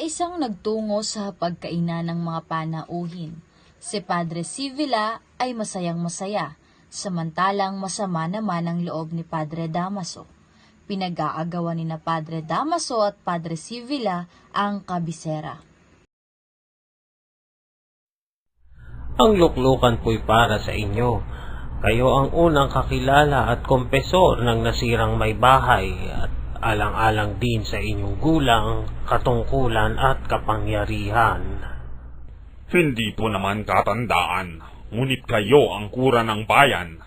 Isang nagtungo sa pagkainan ng mga panauhin. Si Padre Sivila ay masayang-masaya, samantalang masama naman ang loob ni Padre Damaso. Pinag-aagawan ni na Padre Damaso at Padre Sivila ang kabisera. Ang luklukan po'y para sa inyo. Kayo ang unang kakilala at kompesor ng nasirang may bahay at alang-alang din sa inyong gulang, katungkulan at kapangyarihan. Hindi po naman katandaan, ngunit kayo ang kura ng bayan.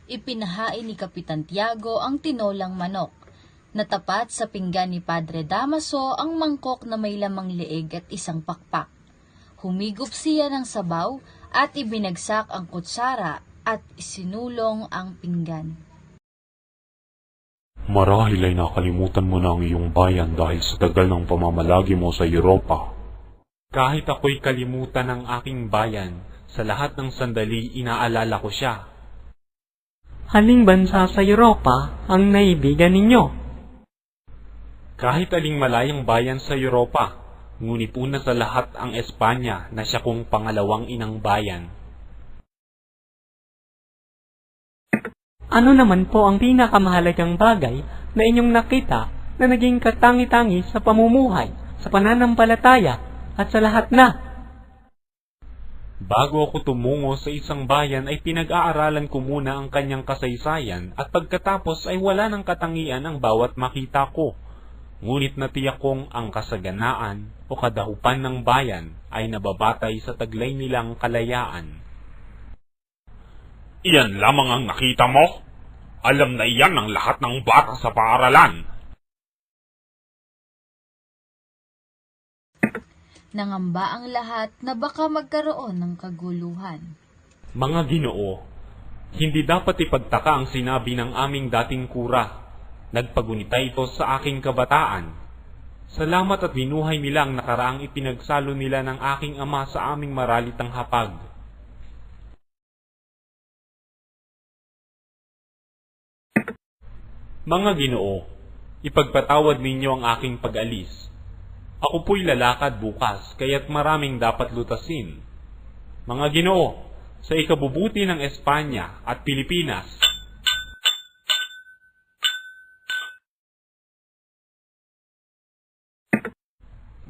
Ipinahain ni Kapitan Tiago ang tinolang manok. Natapat sa pinggan ni Padre Damaso ang mangkok na may lamang leeg at isang pakpak. Humigop siya ng sabaw at ibinagsak ang kutsara at isinulong ang pinggan. Marahil ay nakalimutan mo na ang iyong bayan dahil sa tagal ng pamamalagi mo sa Europa. Kahit ako'y kalimutan ng aking bayan, sa lahat ng sandali inaalala ko siya. Aling bansa sa Europa ang naibigan ninyo? Kahit aling malayang bayan sa Europa, ngunit una sa lahat ang Espanya na siya kong pangalawang inang bayan. Ano naman po ang pinakamahalagang bagay na inyong nakita na naging katangi-tangi sa pamumuhay, sa pananampalataya, at sa lahat na? Bago ako tumungo sa isang bayan ay pinag-aaralan ko muna ang kanyang kasaysayan at pagkatapos ay wala ng katangian ang bawat makita ko. Ngunit natiyak kong ang kasaganaan o kadahupan ng bayan ay nababatay sa taglay nilang kalayaan. Iyan lamang ang nakita mo? Alam na iyan ng lahat ng bata sa paaralan. Nangamba ang lahat na baka magkaroon ng kaguluhan. Mga Ginoo, hindi dapat ipagtaka ang sinabi ng aming dating kura. Nagpagunita ito sa aking kabataan. Salamat at binuhay nila ang nakaraang ipinagsalo nila ng aking ama sa aming maralitang hapag. Mga Ginoo, ipagpatawad ninyo ang aking pag-alis. Ako po'y lalakad bukas, kaya't maraming dapat lutasin. Mga Ginoo, sa ikabubuti ng Espanya at Pilipinas,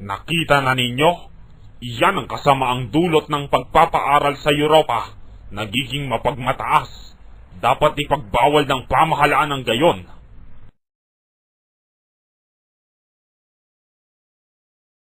nakita na ninyo? Iyan ang kasamaang dulot ng pagpapaaral sa Europa. Nagiging mapagmataas. Dapat ipagbawal ng pamahalaan ng gayon.